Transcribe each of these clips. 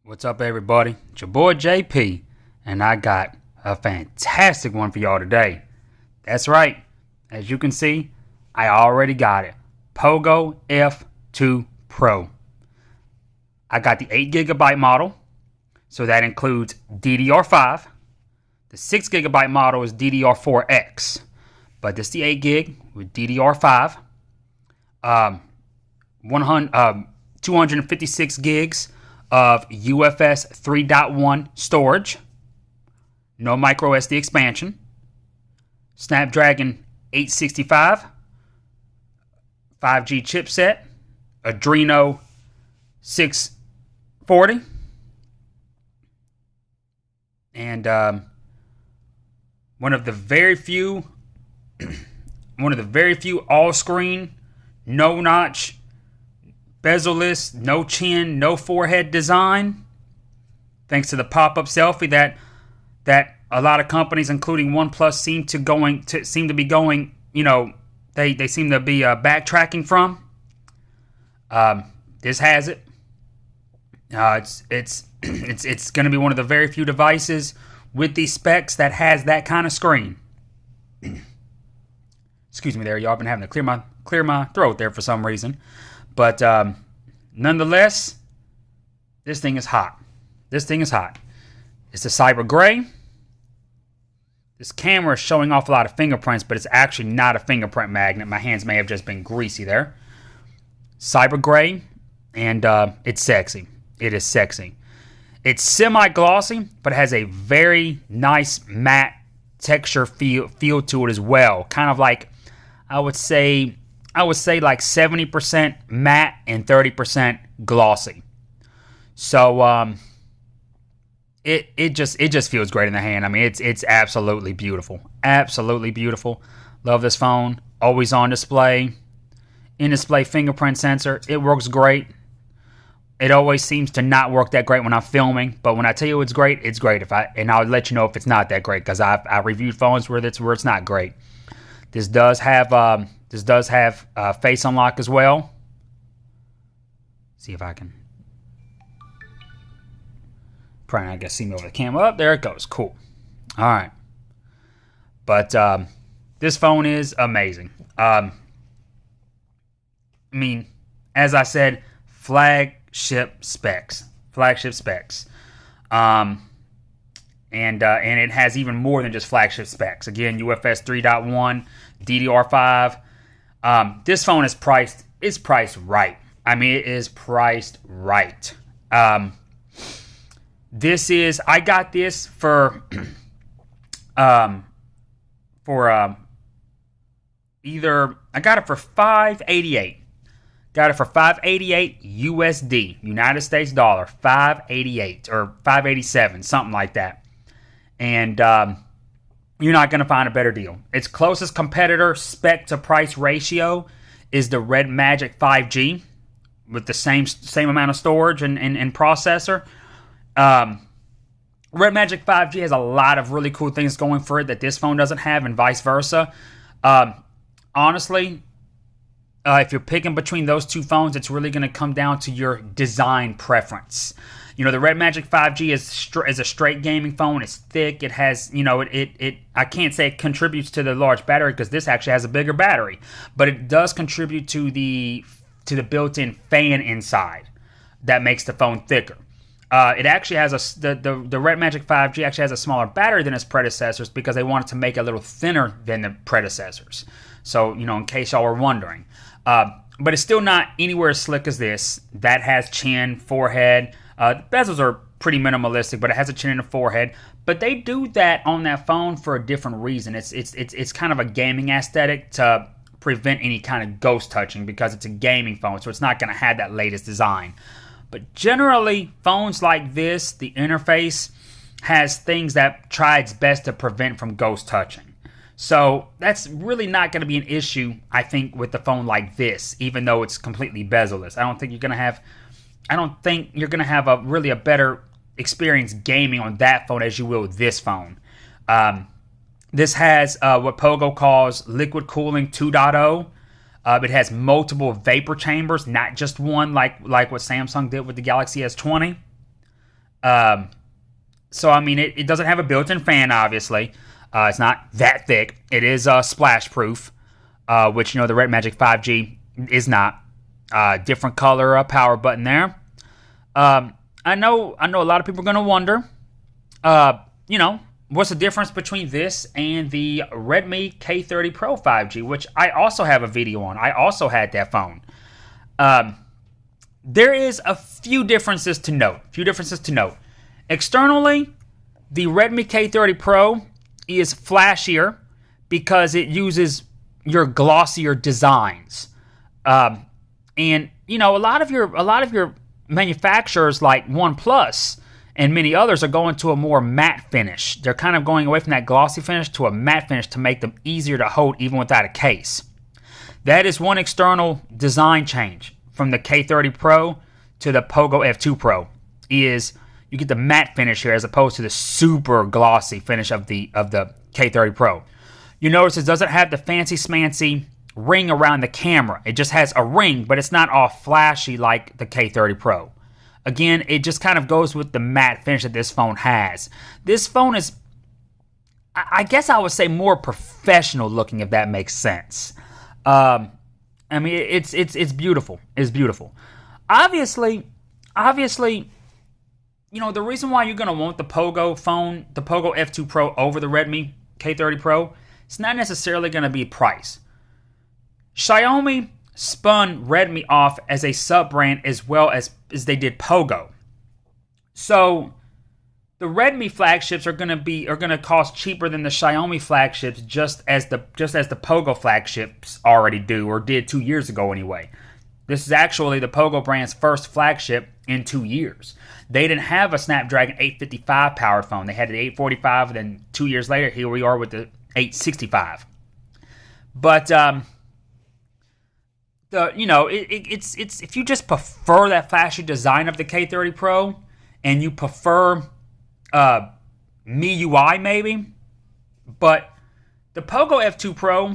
What's up, everybody? It's your boy JP, and I got a fantastic one for y'all today. That's right. As you can see, I already got it. Poco F2 Pro. I got the 8GB model, so that includes DDR5. The 6GB model is DDR4X, but this is the 8GB with DDR5. 256 gigs of UFS 3.1 storage, no micro SD expansion, Snapdragon 865, 5G chipset, Adreno 640, and one of the very few all-screen, no-notch, bezel-less, no chin, no forehead design, thanks to the pop-up selfie that a lot of companies, including OnePlus, seem to be going. They seem to be backtracking from. This has it. It's going to be one of the very few devices with these specs that has that kind of screen. Excuse me, there, y'all. I've been having to clear my throat there for some reason. But nonetheless, this thing is hot. It's a cyber gray. This camera is showing off a lot of fingerprints, but it's actually not a fingerprint magnet. My hands may have just been greasy there. Cyber gray, and it's sexy. It is sexy. It's semi-glossy, but it has a very nice matte texture feel to it as well. Kind of like, I would say like 70% matte and 30% glossy. So it just feels great in the hand. I mean, it's absolutely beautiful. Absolutely beautiful. Love this phone. Always on display. In-display fingerprint sensor. It works great. It always seems to not work that great when I'm filming, but when I tell you it's great, it's great. And I'll let you know if it's not that great, because I reviewed phones where it's not great. This does have face unlock as well. See if I can. Probably not gonna see me over the camera. Oh, there it goes. Cool. All right. But this phone is amazing. I mean, as I said, flagship specs. And it has even more than just flagship specs. Again, UFS 3.1, DDR5. This phone is priced right. I mean, it is priced right. I got this for either, I got it for $588. Got it for $588 USD, United States dollar, $588 or $587, something like that. And you're not going to find a better deal. Its closest competitor, spec to price ratio, is the Red Magic 5G with the same amount of storage and processor. Red Magic 5G has a lot of really cool things going for it that this phone doesn't have, and vice versa. Honestly, if you're picking between those two phones, it's really going to come down to your design preference. You know, the Red Magic 5G is a straight gaming phone. It's thick. It has, I can't say it contributes to the large battery, because this actually has a bigger battery, but it does contribute to the built-in fan inside that makes the phone thicker. It actually has the Red Magic 5G actually has a smaller battery than its predecessors, because they wanted to make it a little thinner than the predecessors. So, in case y'all were wondering. But it's still not anywhere as slick as this. That has chin, forehead. The bezels are pretty minimalistic, but it has a chin and a forehead. But they do that on that phone for a different reason. It's kind of a gaming aesthetic to prevent any kind of ghost touching, because it's a gaming phone, so it's not going to have that latest design. But generally, phones like this, the interface has things that try its best to prevent from ghost touching. So that's really not going to be an issue, I think, with the phone like this, even though it's completely bezel-less. I don't think you're going to have a better experience gaming on that phone as you will with this phone. This has what Poco calls liquid cooling 2.0. It has multiple vapor chambers, not just one like what Samsung did with the Galaxy S20. So, I mean, it doesn't have a built-in fan, obviously. It's not that thick. It is splash-proof, which, the Red Magic 5G is not. Different color power button there. I know a lot of people are going to wonder, what's the difference between this and the Redmi K30 Pro 5G, which I also have a video on. I also had that phone. There is a few differences to note. Externally, the Redmi K30 Pro is flashier because it uses your glossier designs. And a lot of your manufacturers like OnePlus and many others are going to a more matte finish. They're kind of going away from that glossy finish to a matte finish to make them easier to hold even without a case. That is one external design change from the K30 Pro to the Poco F2 Pro, is you get the matte finish here as opposed to the super glossy finish of the K30 Pro. You notice it doesn't have the fancy smancy ring around the camera. It just has a ring, but it's not all flashy like the K30 Pro. Again, it just kind of goes with the matte finish that this phone has. This phone is, I guess I would say, more professional looking, if that makes sense. I mean, it's beautiful. It's beautiful. Obviously, the reason why you're going to want the Poco phone, the Poco F2 Pro over the Redmi K30 Pro, it's not necessarily going to be price. Xiaomi spun Redmi off as a sub-brand as well as they did Poco. So the Redmi flagships are going to cost cheaper than the Xiaomi flagships, just as the Poco flagships already do, or did 2 years ago anyway. This is actually the Poco brand's first flagship in 2 years. They didn't have a Snapdragon 855 powered phone. They had the 845, and then 2 years later, here we are with the 865. But it's if you just prefer that flashy design of the K30 Pro, and you prefer MIUI maybe, but the Poco F2 Pro,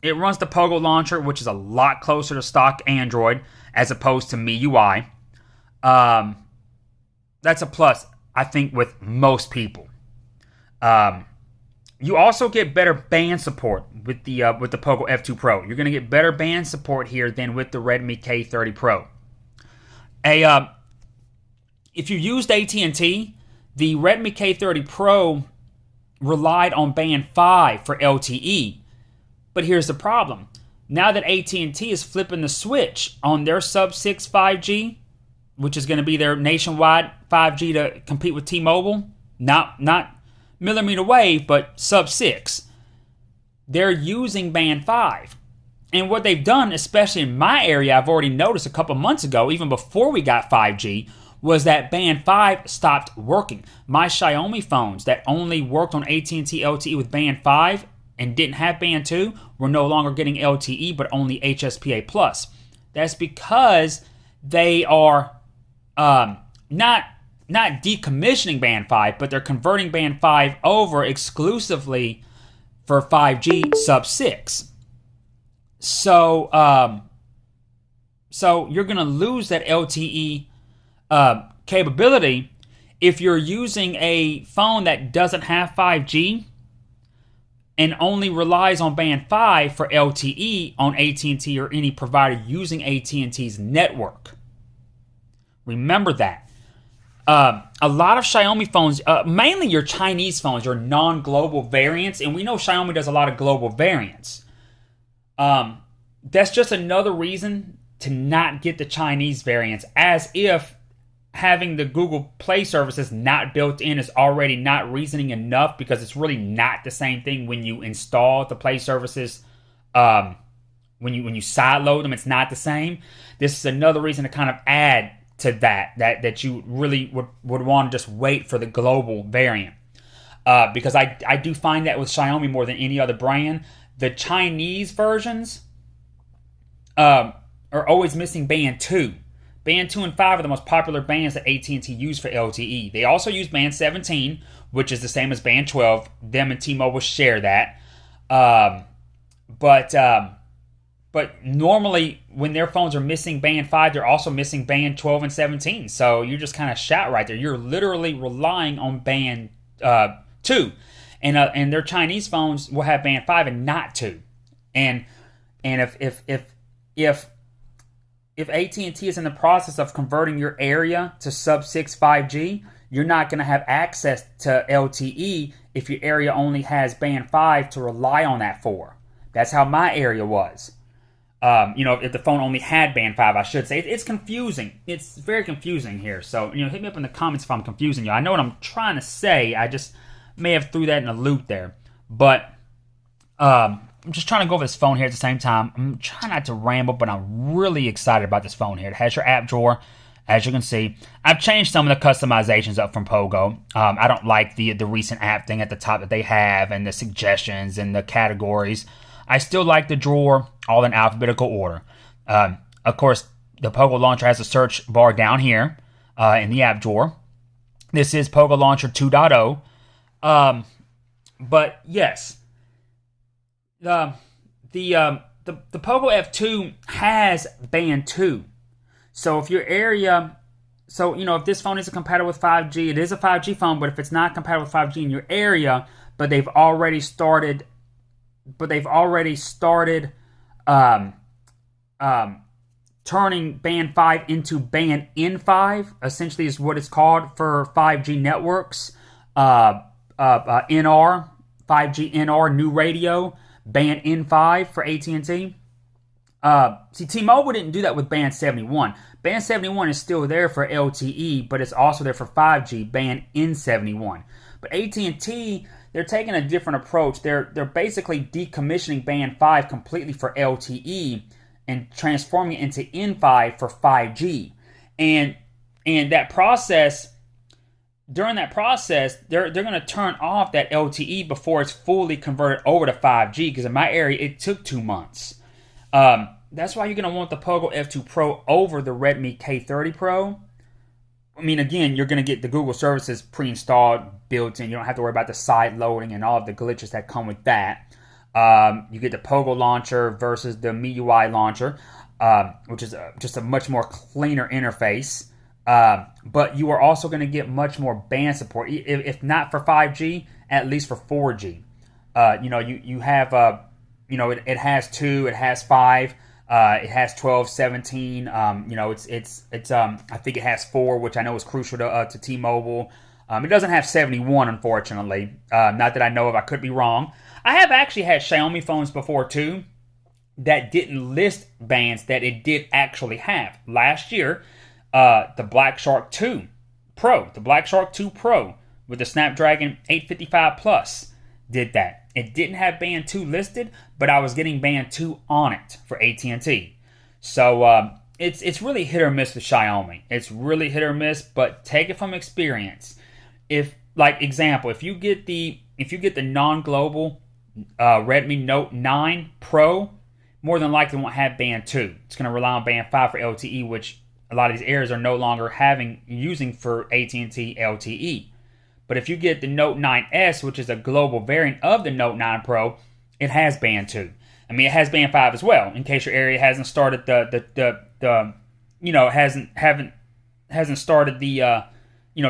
it runs the Poco launcher, which is a lot closer to stock Android as opposed to MIUI. That's a plus, I think, with most people. You also get better band support with the Poco F2 Pro. You're going to get better band support here than with the Redmi K30 Pro. If you used AT&T, the Redmi K30 Pro relied on band 5 for LTE. But here's the problem. Now that AT&T is flipping the switch on their sub-6 5G, which is going to be their nationwide 5G to compete with T-Mobile, not millimeter wave, but sub-6, they're using band 5. And what they've done, especially in my area, I've already noticed a couple months ago, even before we got 5G, was that band 5 stopped working. My Xiaomi phones that only worked on AT&T LTE with band 5 and didn't have band 2 were no longer getting LTE, but only HSPA+. That's because they are not decommissioning band 5, but they're converting band 5 over exclusively for 5G sub-6. So you're going to lose that LTE capability if you're using a phone that doesn't have 5G and only relies on band 5 for LTE on AT&T or any provider using AT&T's network. Remember that. A lot of Xiaomi phones, mainly your Chinese phones, your non-global variants, and we know Xiaomi does a lot of global variants. That's just another reason to not get the Chinese variants, as if having the Google Play services not built in is already not reasoning enough, because it's really not the same thing when you install the Play services. When you sideload them, it's not the same. This is another reason to kind of add to that you really would want to just wait for the global variant. Because I do find that with Xiaomi more than any other brand, the Chinese versions are always missing band 2. Band 2 and 5 are the most popular bands that AT&T use for LTE. They also use band 17, which is the same as band 12. Them and T-Mobile share that. But But normally, when their phones are missing band 5, they're also missing band 12 and 17. So you're just kind of shot right there. You're literally relying on band 2. And their Chinese phones will have band 5 and not 2. And if AT&T is in the process of converting your area to sub-6 5G, you're not going to have access to LTE if your area only has band 5 to rely on that for. That's how my area was. If the phone only had band 5, I should say. It's confusing. It's very confusing here. So, hit me up in the comments if I'm confusing you. I know what I'm trying to say. I just may have threw that in a loop there. But I'm just trying to go over this phone here at the same time. I'm trying not to ramble, but I'm really excited about this phone here. It has your app drawer. As you can see, I've changed some of the customizations up from Poco. I don't like the recent app thing at the top that they have and the suggestions and the categories. I still like the drawer, all in alphabetical order. Of course, the Poco Launcher has a search bar down here in the app drawer. This is Poco Launcher 2.0. But yes, the Poco F2 has band 2. So if your area, if this phone isn't compatible with 5G, it is a 5G phone, but if it's not compatible with 5G in your area, but they've already started turning band 5 into band N5, essentially is what it's called for 5G networks. NR, 5G NR, new radio, band N5 for AT&T. See, T-Mobile didn't do that with band 71. Band 71 is still there for LTE, but it's also there for 5G, band N71. But AT&T, they're taking a different approach. They're basically decommissioning band 5 completely for LTE and transforming it into N5 for 5G. And that process, during that process, they're going to turn off that LTE before it's fully converted over to 5G, because in my area, it took 2 months. That's why you're going to want the Poco F2 Pro over the Redmi K30 Pro. I mean, again, you're going to get the Google services pre-installed, built in. You don't have to worry about the side loading and all of the glitches that come with that. You get the Poco launcher versus the MIUI launcher, which is just a much more cleaner interface. But you are also going to get much more band support, if not for 5G, at least for 4G. You have, it has 2, it has 5. It has 12, 17. It's I think it has 4, which I know is crucial to T-Mobile. It doesn't have 71, unfortunately. Not that I know of. I could be wrong. I have actually had Xiaomi phones before too that didn't list bands that it did actually have. Last year, the Black Shark 2 Pro, with the Snapdragon 855 Plus did that. It didn't have band 2 listed, but I was getting band 2 on it for AT&T. So it's really hit or miss with Xiaomi. It's really hit or miss, but take it from experience. If you get the non-global Redmi Note 9 Pro, more than likely won't have band 2. It's going to rely on band 5 for LTE, which a lot of these areas are no longer using for AT&T LTE. But if you get the Note 9S, which is a global variant of the Note 9 Pro, it has band 2. I mean, it has band 5 as well, in case your area hasn't started hasn't started the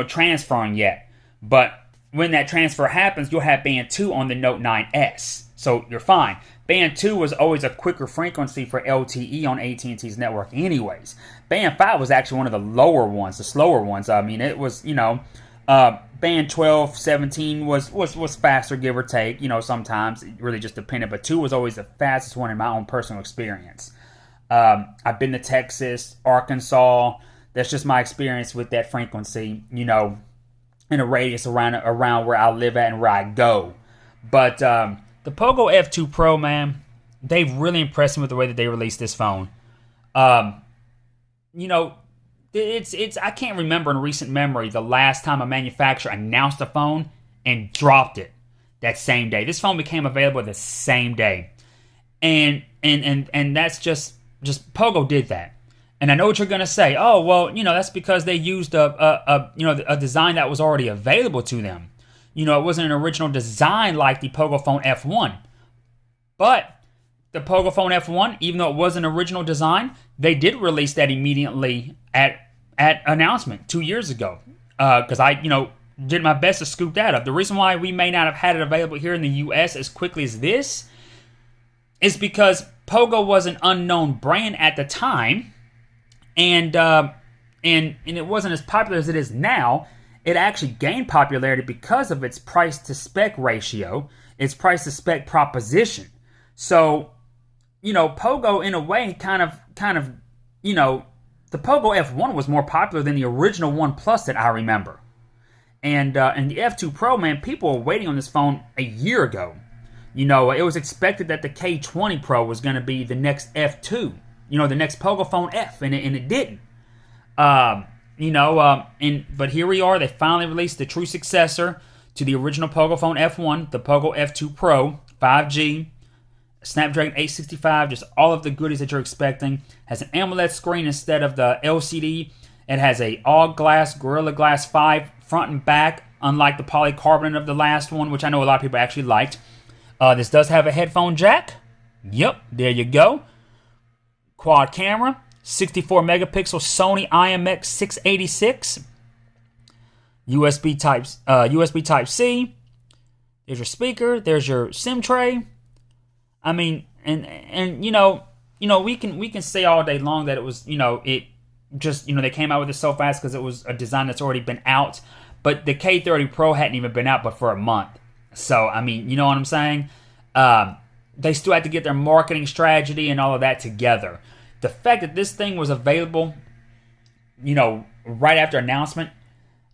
transferring yet. But when that transfer happens, you'll have band 2 on the Note 9S. So you're fine. Band 2 was always a quicker frequency for LTE on AT&T's network anyways. Band 5 was actually one of the lower ones, the slower ones. I mean, it was, band 12, 17 was faster, give or take. Sometimes it really just depended. But 2 was always the fastest one in my own personal experience. I've been to Texas, Arkansas. That's just my experience with that frequency, in a radius around where I live at and where I go. But the Poco F2 Pro, man, they've really impressed me with the way that they released this phone. It's I can't remember in recent memory the last time a manufacturer announced a phone and dropped it that same day. This phone became available the same day, and that's just Poco did that. And I know what you're gonna say. Oh well, that's because they used a design that was already available to them. It wasn't an original design like the Poco Phone F1, but the Poco Phone F1, even though it was an original design, they did release that immediately at announcement 2 years ago. Because I, did my best to scoop that up. The reason why we may not have had it available here in the U.S. as quickly as this is because Poco was an unknown brand at the time, and it wasn't as popular as it is now. It actually gained popularity because of its price to spec ratio, its price to spec proposition. So, Poco in a way kind of, the Poco F1 was more popular than the original OnePlus that I remember. And the F2 Pro, man, people were waiting on this phone a year ago. It was expected that the K30 Pro was going to be the next F2, the next Poco Phone F, and it didn't. But here we are. They finally released the true successor to the original Poco Phone F1, the Poco F2 Pro, 5G, Snapdragon 865, just all of the goodies that you're expecting. Has an AMOLED screen instead of the LCD. It has a all-glass Gorilla Glass 5 front and back, unlike the polycarbonate of the last one, which I know a lot of people actually liked. This does have a headphone jack. Yep, there you go. Quad camera, 64 megapixel Sony IMX 686. USB Type C. There's your speaker. There's your SIM tray. I mean, and we can say all day long that it was, it just, they came out with it so fast because it was a design that's already been out. But the K30 Pro hadn't even been out but for a month. So, I mean, you know what I'm saying? They still had to get their marketing strategy and all of that together. The fact that this thing was available, right after announcement,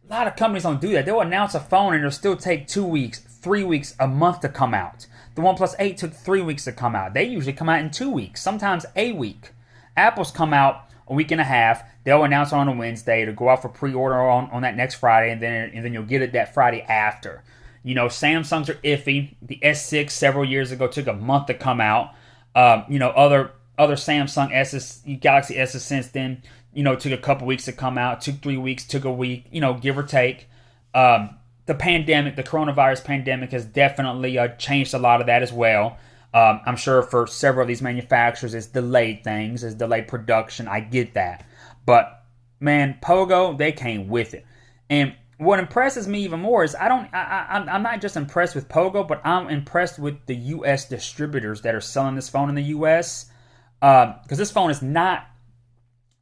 a lot of companies don't do that. They'll announce a phone and it'll still take 2 weeks, 3 weeks, a month to come out. The OnePlus 8 took 3 weeks to come out. They usually come out in 2 weeks, sometimes a week. Apple's come out a week and a half. They'll announce it on a Wednesday. It'll go out for pre-order on that next Friday, and then you'll get it that Friday after. Samsungs are iffy. The S6 several years ago took a month to come out. Other Samsung S's, Galaxy S's since then, took a couple weeks to come out. Took 3 weeks, took a week, give or take. The pandemic, the coronavirus pandemic has definitely changed a lot of that as well. I'm sure for several of these manufacturers, it's delayed things, it's delayed production. I get that. But, man, Poco, they came with it. And what impresses me even more is I'm not just impressed with Poco, but I'm impressed with the U.S. distributors that are selling this phone in the U.S. Because this phone is not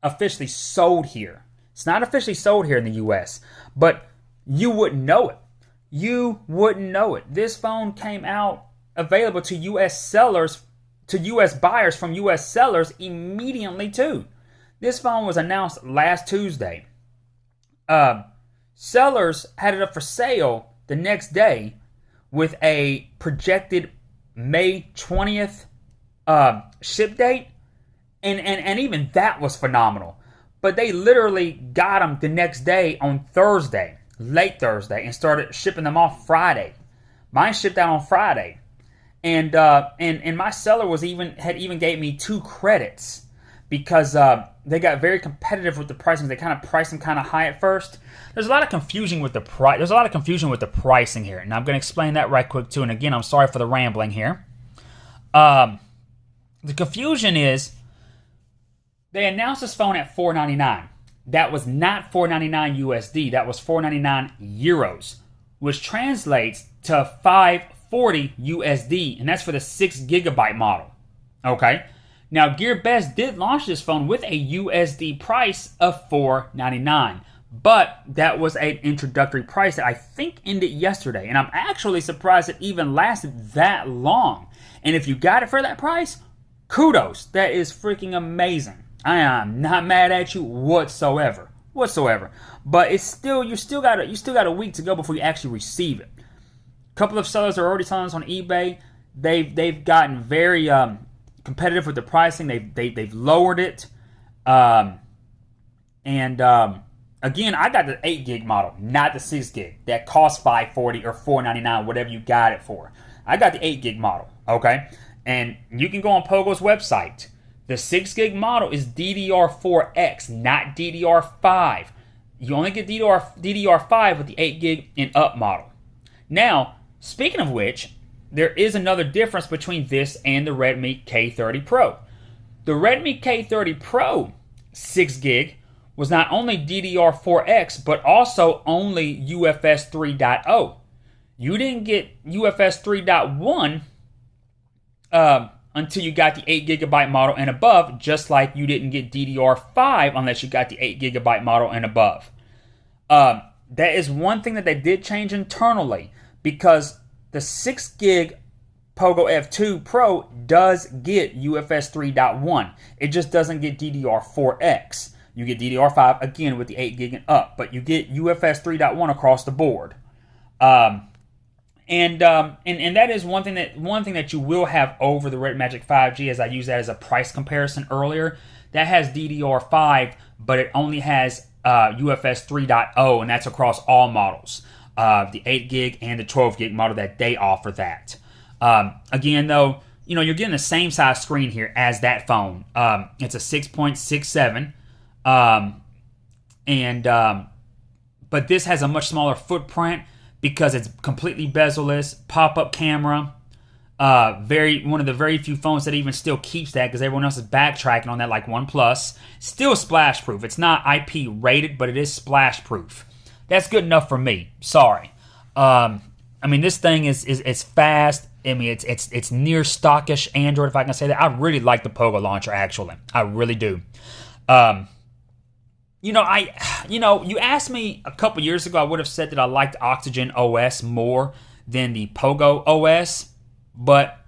officially sold here. It's not officially sold here in the U.S., but you wouldn't know it. You wouldn't know it. This phone came out available to U.S. sellers, to U.S. buyers from U.S. sellers immediately too. This phone was announced last Tuesday. Sellers had it up for sale the next day with a projected May 20th ship date. And even that was phenomenal. But they literally got them the next day on Thursday, late Thursday, and started shipping them off Friday. Mine shipped out on Friday. And my seller had even gave me 2 credits because they got very competitive with the pricing. They kind of priced them kind of high at first. There's a lot of confusion with the price. There's a lot of confusion with the pricing here, and I'm going to explain that right quick too. And again, I'm sorry for the rambling here. The confusion is they announced this phone at $499. That was not $499 USD. That was $499 euros, which translates to $540 USD, and that's for the 6 gigabyte model. Okay. Now, GearBest did launch this phone with a USD price of $499, but that was an introductory price that I think ended yesterday, and I'm actually surprised it even lasted that long. And if you got it for that price, kudos. That is freaking amazing. I am not mad at you whatsoever. But it's still you still got a week to go before you actually receive it. A couple of sellers are already selling this on eBay. They've gotten very competitive with the pricing. They've lowered it. Again, I got the 8 gig model, not the 6 gig. That costs $540 or $499, whatever you got it for. I got the 8 gig model, okay? And you can go on Poco's website. The 6 gig model is DDR4X, not DDR5. You only get DDR5 with the 8 gig and up model. Now, speaking of which, there is another difference between this and the Redmi K30 Pro. The Redmi K30 Pro 6 gig was not only DDR4X, but also only UFS 3.0. You didn't get UFS 3.1 until you got the 8GB model and above, just like you didn't get DDR5 unless you got the 8GB model and above. That is one thing that they did change internally, because the 6 gig Poco F2 Pro does get UFS 3.1. It just doesn't get DDR4X. You get DDR5 again with the 8 gig and up, but you get UFS 3.1 across the board. And that is one thing that you will have over the Red Magic 5G, as I used that as a price comparison earlier. That has DDR5, but it only has UFS 3.0, and that's across all models. The 8 gig and the 12 gig model that they offer that. Again, though, you're getting the same size screen here as that phone. It's a 6.67, but this has a much smaller footprint because it's completely bezel-less, pop-up camera. One of the very few phones that even still keeps that, because everyone else is backtracking on that, like OnePlus. Still splash proof. It's not IP rated, but it is splash proof. That's good enough for me. Sorry. This thing is fast. It's near stockish Android, if I can say that. I really like the Poco launcher, actually. I really do. You asked me a couple years ago, I would have said that I liked Oxygen OS more than the Poco OS, but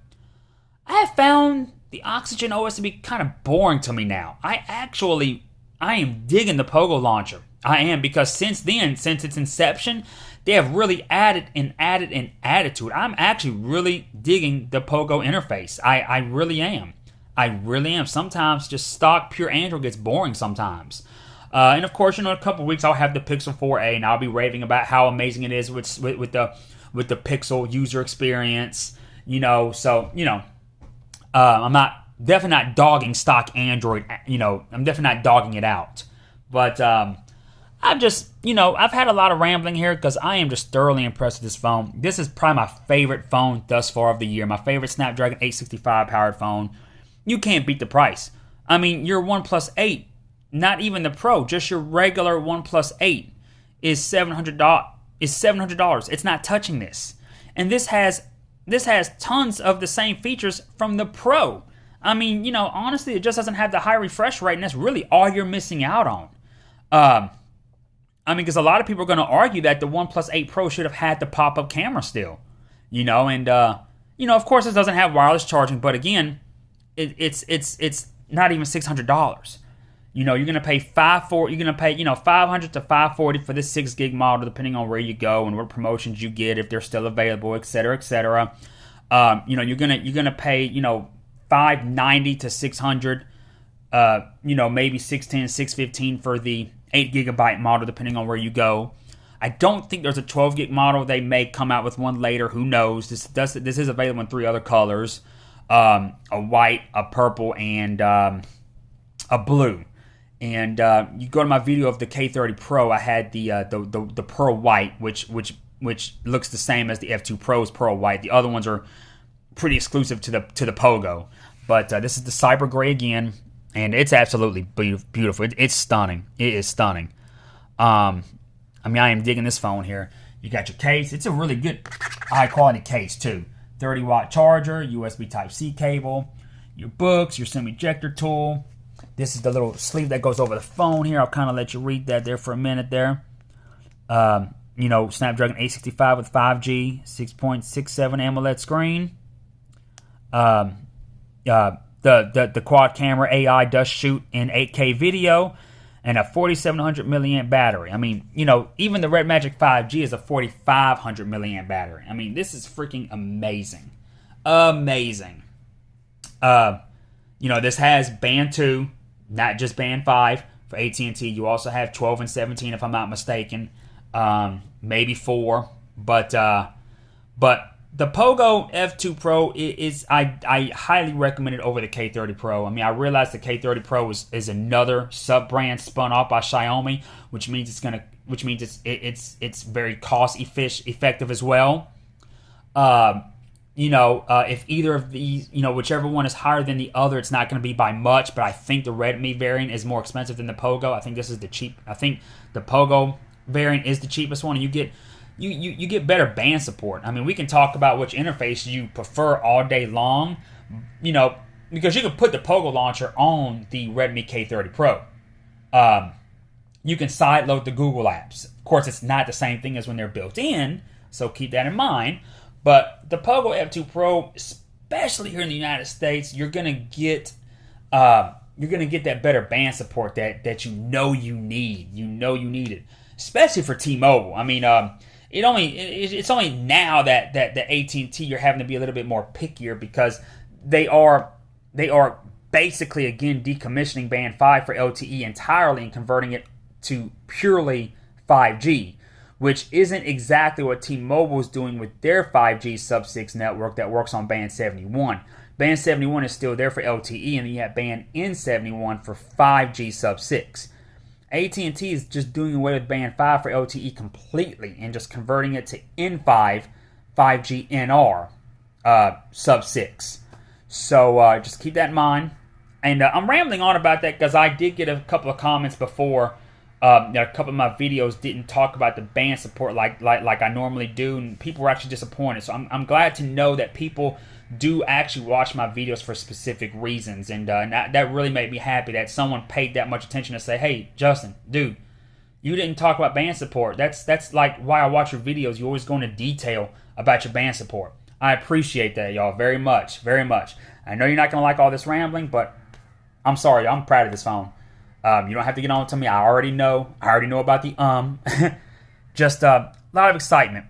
I have found the Oxygen OS to be kind of boring to me now. I am digging the Poco launcher. I am, because since its inception, they have really added to it. I'm actually really digging the Poco interface. I really am. Sometimes just stock pure Android gets boring sometimes. And of course, in a couple weeks I'll have the Pixel 4a, and I'll be raving about how amazing it is with the Pixel user experience. I'm definitely not dogging stock Android. I'm definitely not dogging it out. But I've had a lot of rambling here because I am just thoroughly impressed with this phone. This is probably my favorite phone thus far of the year. My favorite Snapdragon 865 powered phone. You can't beat the price. Your OnePlus 8, not even the Pro, just your regular OnePlus 8 is $700. It's not touching this. And this has tons of the same features from the Pro. Honestly, it just doesn't have the high refresh rate, and that's really all you're missing out on. Because a lot of people are going to argue that the OnePlus 8 Pro should have had the pop-up camera still. Of course it doesn't have wireless charging, but again, it's not even $600. You're going to pay $500 to $540 for this 6 gig model, depending on where you go and what promotions you get, if they're still available, etc., etc. You're gonna pay $590 to $600. Maybe $610, $615 for the 8 gigabyte model, depending on where you go. I don't think there's a 12 gig model. They may come out with one later. Who knows? This is available in 3 other colors: a white, a purple, and a blue. And you go to my video of the K30 Pro. I had the pearl white, which looks the same as the F2 Pro's pearl white. The other ones are pretty exclusive to the Poco. But this is the cyber gray again. And it's absolutely beautiful. It's stunning. It is stunning. I am digging this phone here. You got your case. It's a really good, high-quality case, too. 30-watt charger, USB Type-C cable, your books, your SIM ejector tool. This is the little sleeve that goes over the phone here. I'll kind of let you read that there for a minute there. Snapdragon 865 with 5G, 6.67 AMOLED screen. The quad camera AI does shoot in 8K video, and a 4700 milliamp battery. Even the Red Magic 5G is a 4500 milliamp battery. This is freaking amazing. Amazing. This has band 2, not just band 5 for AT&T. You also have 12 and 17, if I'm not mistaken. Maybe 4, but the Poco F2 Pro I highly recommend it over the K30 Pro. I realize the K30 Pro is another sub-brand spun off by Xiaomi, which means it's very cost effective as well. if either of these, whichever one is higher than the other, it's not going to be by much. But I think the Redmi variant is more expensive than the Poco. I think this is the cheap. I think the Poco variant is the cheapest one, and you get better band support. I mean, we can talk about which interface you prefer all day long, because you can put the Poco launcher on the Redmi K30 Pro. You can sideload the Google apps. Of course, it's not the same thing as when they're built in, so keep that in mind. But the Poco F2 Pro, especially here in the United States, you're gonna get that better band support that you need. You need it, especially for T-Mobile. I mean, it's only now that the AT&T you're having to be a little bit more pickier, because they are basically again decommissioning band 5 for LTE entirely and converting it to purely 5G, which isn't exactly what T-Mobile is doing with their 5G sub-6 network that works on band 71. Band 71 is still there for LTE, and then you have band N71 for 5G sub-6. AT&T is just doing away with band 5 for LTE completely and just converting it to N5 5G NR sub-6. So just keep that in mind. And I'm rambling on about that because I did get a couple of comments before. A couple of my videos didn't talk about the band support like I normally do, and people were actually disappointed. So I'm glad to know that people do actually watch my videos for specific reasons, and that really made me happy that someone paid that much attention to say, hey, Justin, dude, you didn't talk about band support. That's like why I watch your videos. You always go into detail about your band support. I appreciate that, y'all, very much, very much. I know you're not going to like all this rambling, but I'm sorry, I'm proud of this phone. You don't have to get on to me. I already know about the Just a lot of excitement.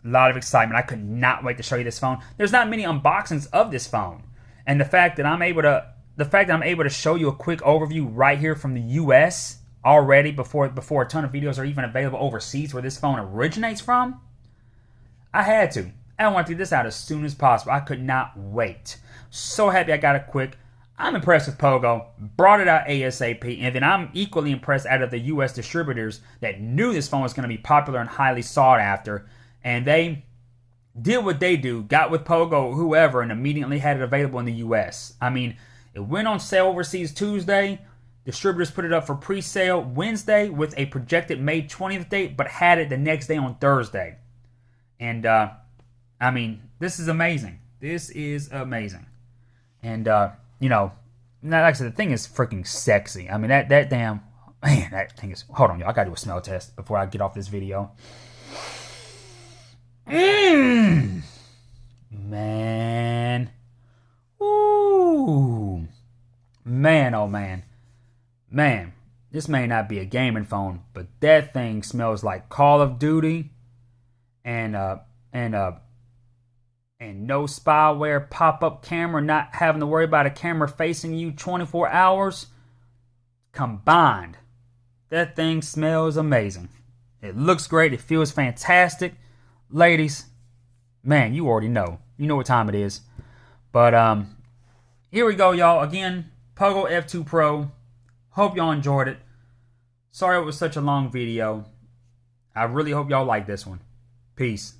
I could not wait to show you this phone. There's not many unboxings of this phone, and the fact that I'm able to show you a quick overview right here from the U.S. already before a ton of videos are even available overseas where this phone originates from, I had to. I want to get this out as soon as possible. I could not wait. So happy I got it quick. I'm impressed with Poco, brought it out ASAP, and then I'm equally impressed out of the U.S. distributors that knew this phone was going to be popular and highly sought after, and they did what they do, got with Poco, whoever, and immediately had it available in the U.S. I mean, it went on sale overseas Tuesday. Distributors put it up for pre-sale Wednesday with a projected May 20th date, but had it the next day on Thursday. And, I mean, this is amazing. This is amazing. And, like I said, the thing is freaking sexy. I mean, that damn, man, that thing is, hold on, y'all. I gotta do a smell test before I get off this video. Man. Ooh. Man, oh man. Man, this may not be a gaming phone, but that thing smells like Call of Duty and no spyware pop-up camera, not having to worry about a camera facing you 24 hours. Combined, that thing smells amazing. It looks great. It feels fantastic. Ladies, man, you already know. You know what time it is. But here we go, y'all. Again, Poco F2 Pro. Hope y'all enjoyed it. Sorry it was such a long video. I really hope y'all like this one. Peace.